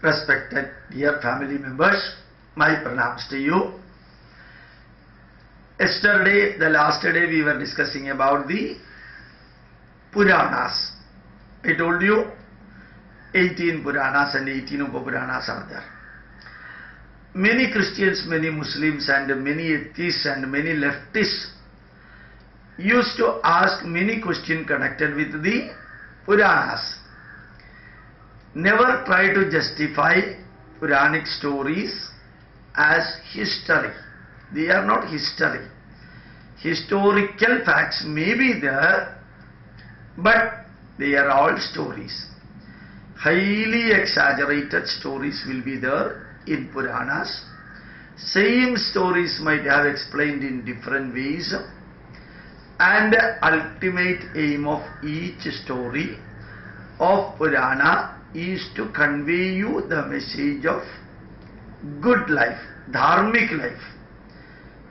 Respected dear family members, my pranams to you. Yesterday, the last day, we were discussing about the Puranas. I told you 18 Puranas and 18 Upapuranas are there. Many Christians, many Muslims and many atheists and many leftists used to ask many questions connected with the Puranas. Never try to justify Puranic stories as history. They are not history. Historical facts may be there, but they are all stories. Highly exaggerated stories will be there in Puranas. Same stories might have explained in different ways, and the ultimate aim of each story of Purana is to convey you the message of good life, dharmic life.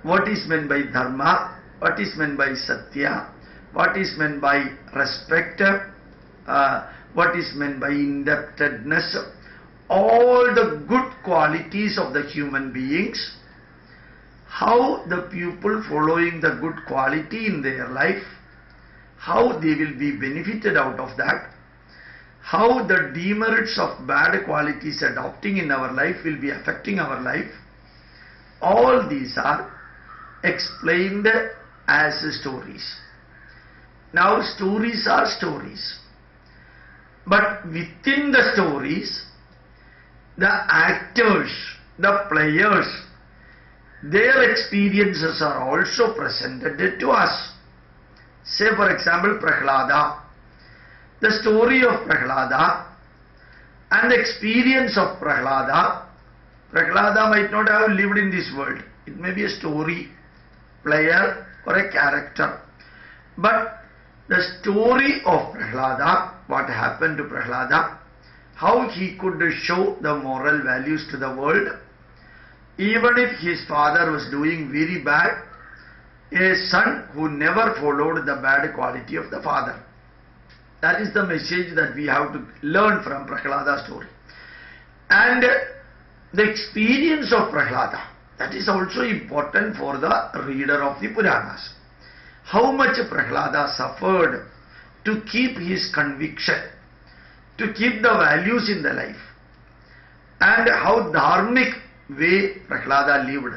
What is meant by dharma, what is meant by satya, what is meant by respect, what is meant by indebtedness, all the good qualities of the human beings, how the people following the good quality in their life, how they will be benefited out of that, how the demerits of bad qualities adopting in our life will be affecting our life. All these are explained as stories. Now stories are stories, but within the stories, the actors, the players, their experiences are also presented to us. Say for example Prahlada. The story of Prahlada and the experience of Prahlada. Prahlada might not have lived in this world. It may be a story, player or a character. But the story of Prahlada, what happened to Prahlada, how he could show the moral values to the world, even if his father was doing very bad, a son who never followed the bad quality of the father. That is the message that we have to learn from Prahlada's story. And the experience of Prahlada, that is also important for the reader of the Puranas. How much Prahlada suffered to keep his conviction, to keep the values in the life, and how dharmic way Prahlada lived.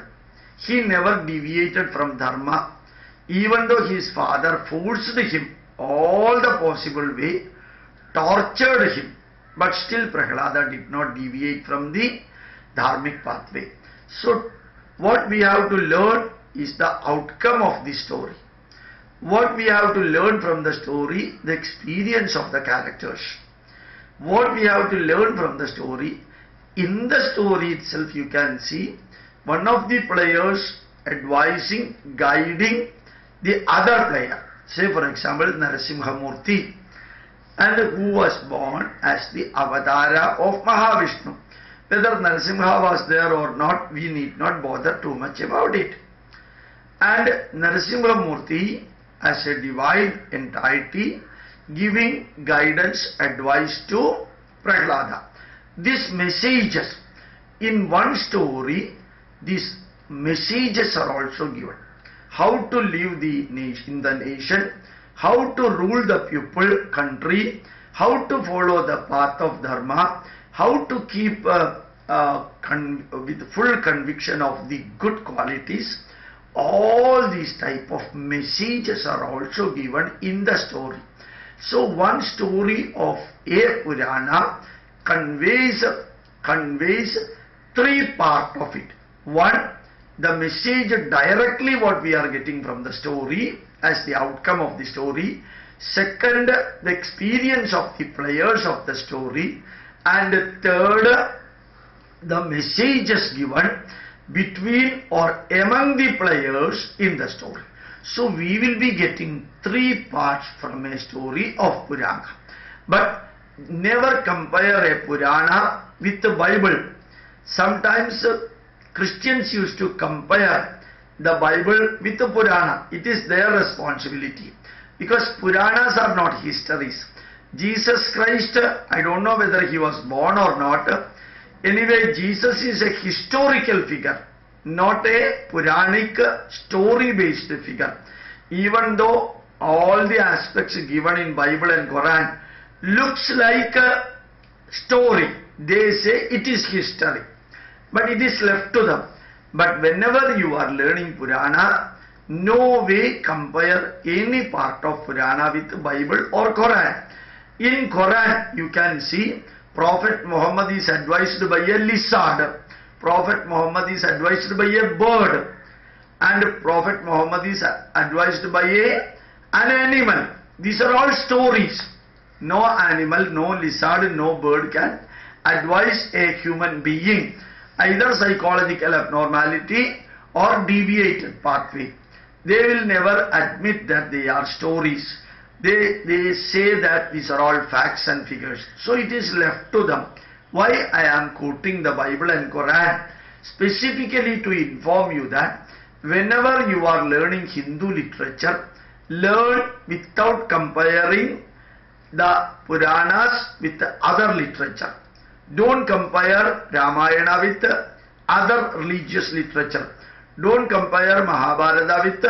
He never deviated from dharma, even though his father forced him all the possible way, tortured him, but still Prahlada did not deviate from the dharmic pathway. So what we have to learn is the outcome of the story. What we have to learn from the story, the experience of the characters. What we have to learn from the story, in the story itself you can see one of the players advising, guiding the other player. Say for example Narasimhamurti, and who was born as the avatara of Mahavishnu. Whether Narasimha was there or not, we need not bother too much about it. And Narasimhamurti as a divine entity giving guidance, advice to Prahlada. These messages, in one story, these messages are also given. How to live in the nation, how to rule the people, country, how to follow the path of dharma, how to keep with full conviction of the good qualities. All these type of messages are also given in the story. So one story of a Purana conveys three parts of it. One, the message directly what we are getting from the story as the outcome of the story. Second, the experience of the players of the story. And third, the messages given between or among the players in the story. So we will be getting three parts from a story of Purana. But never compare a Purana with the Bible. Sometimes Christians used to compare the Bible with the Purana. It is their responsibility, because Puranas are not histories. Jesus Christ, I don't know whether he was born or not. Anyway, Jesus is a historical figure, not a Puranic story-based figure. Even though all the aspects given in Bible and Quran looks like a story, they say it is history, but it is left to them. But whenever you are learning Purana, no way compare any part of Purana with Bible or Quran. In Quran, you can see Prophet Muhammad is advised by a lizard, Prophet Muhammad is advised by a bird, and Prophet Muhammad is advised by an animal. These are all stories. No animal, no lizard, no bird can advise a human being, either psychological abnormality or deviated pathway. They will never admit that they are stories. They say that these are all facts and figures. So it is left to them. Why I am quoting the Bible and Quran? Specifically to inform you that whenever you are learning Hindu literature, learn without comparing the Puranas with other literature. Don't compare Ramayana with other religious literature. Don't compare Mahabharata with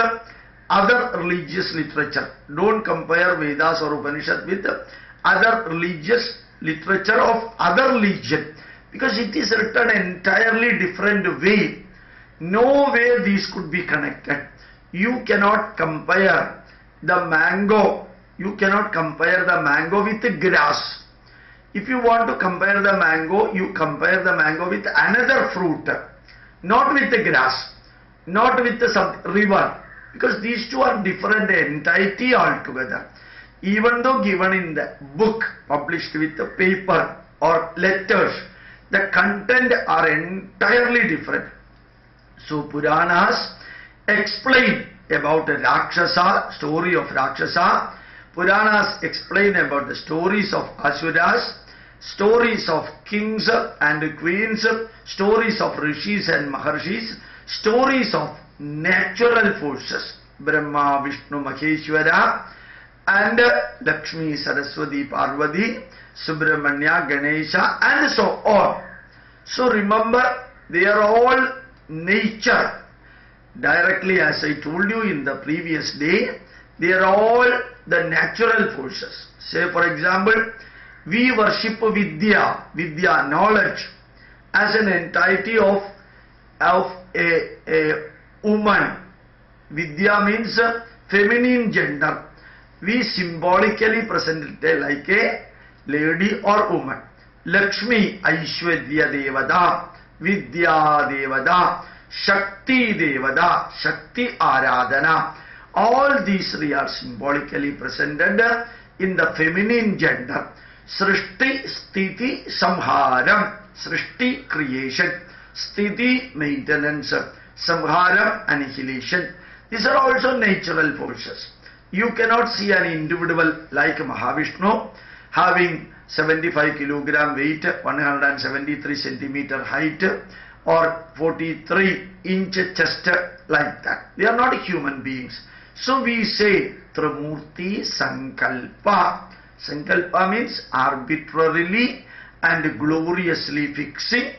other religious literature. Don't compare Vedas or Upanishad with other religious literature of other religion, because it is written entirely different way. No way these could be connected. You cannot compare the mango. You cannot compare the mango with the grass. If you want to compare the mango, you compare the mango with another fruit, not with the grass, not with some river, because these two are different entity altogether. Even though given in the book published with the paper or letters, the content are entirely different. So Puranas explain about a Rakshasa, story of Rakshasa. Puranas explain about the stories of Asuras, stories of kings and queens, stories of rishis and maharshis, stories of natural forces, Brahma, Vishnu, Maheshwara, and Lakshmi, Saraswati, Parvati, Subramanya, Ganesha, and so on. So remember, they are all nature. Directly, as I told you in the previous day, they are all the natural forces. Say for example, we worship Vidya, knowledge, as an entity of a woman. Vidya means feminine gender. We symbolically present it like a lady or woman. Lakshmi, Aishwarya Devada, Vidya Devada, Shakti Devada, Shakti Aradhana. All these three are symbolically presented in the feminine gender. Srishti, Sthiti, Samharam. Srishti, creation. Sthiti, maintenance. Samharam, annihilation. These are also natural forces. You cannot see an individual like Mahavishnu having 75 kilogram weight, 173 centimeter height, or 43 inch chest like that. They are not human beings. So we say Trimurti Sankalpa. Sankalpa means arbitrarily and gloriously fixing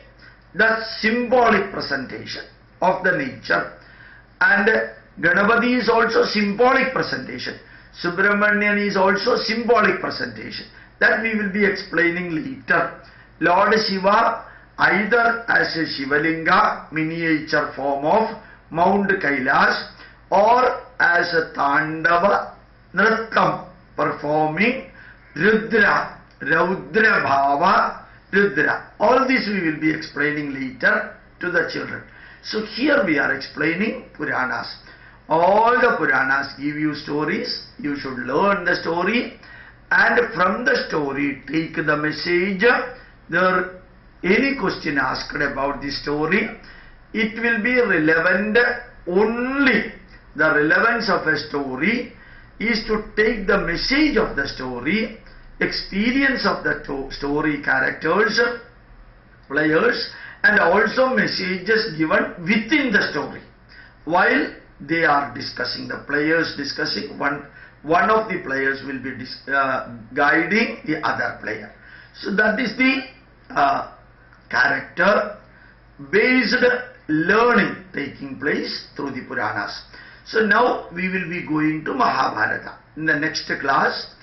the symbolic presentation of the nature. And Ganapati is also symbolic presentation. Subramanian is also symbolic presentation. That we will be explaining later. Lord Shiva, either as a Shivalinga, miniature form of Mount Kailash, or as a Tandava Nrittam, performing Rudra, Raudra Bhava, Rudra. All this we will be explaining later to the children. So here we are explaining Puranas. All the Puranas give you stories. You should learn the story, and from the story take the message. There any question asked about the story, it will be relevant only. The relevance of a story is to take the message of the story, experience of the story characters, players, and also messages given within the story. While they are discussing, the players discussing, one of the players will be guiding the other player. So that is the character based learning taking place through the Puranas. So now we will be going to Mahabharata. In the next class,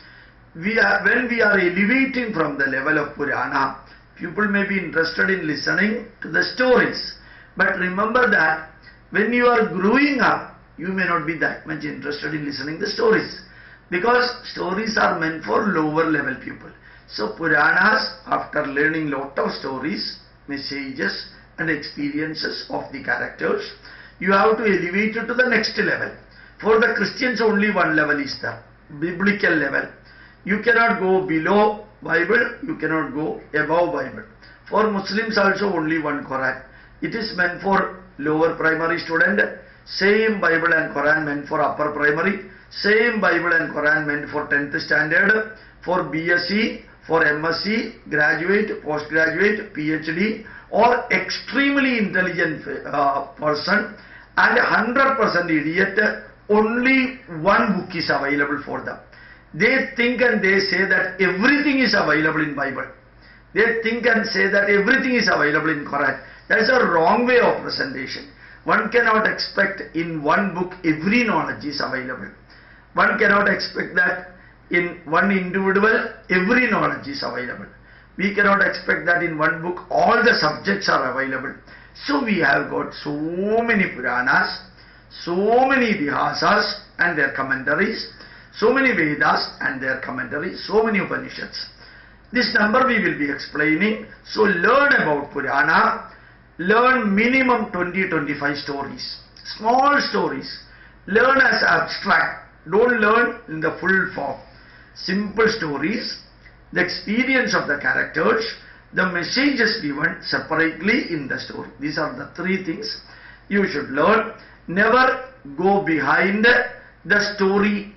when we are elevating from the level of Purana, people may be interested in listening to the stories. But remember that when you are growing up, you may not be that much interested in listening to the stories, because stories are meant for lower level people. So Puranas, after learning lot of stories, messages and experiences of the characters, you have to elevate it to the next level. For the Christians, only one level is the biblical level. You cannot go below Bible, you cannot go above Bible. For Muslims also only one Quran. It is meant for lower primary student, same Bible and Quran meant for upper primary, same Bible and Quran meant for 10th standard, for BSc, for MSc, graduate, postgraduate, PhD, or extremely intelligent person and 100% idiot. Only one book is available for them. They think and they say that everything is available in Bible. They think and say that everything is available in Quran. That is a wrong way of presentation. One cannot expect in one book every knowledge is available. One cannot expect that in one individual every knowledge is available. We cannot expect that in one book all the subjects are available. So we have got so many Puranas, so many Itihasas and their commentaries, so many Vedas and their commentaries, so many Upanishads. This number we will be explaining. So learn about Purana, learn minimum 20-25 stories, small stories. Learn as abstract, don't learn in the full form. Simple stories, the experience of the characters, the messages given separately in the story. These are the three things you should learn. Never go behind the story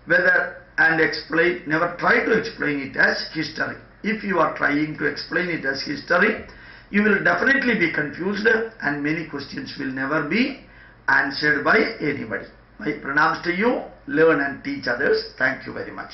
whether and explain, never try to explain it as history. If you are trying to explain it as history, you will definitely be confused and many questions will never be answered by anybody. My pranams to you. Learn and teach others. Thank you very much.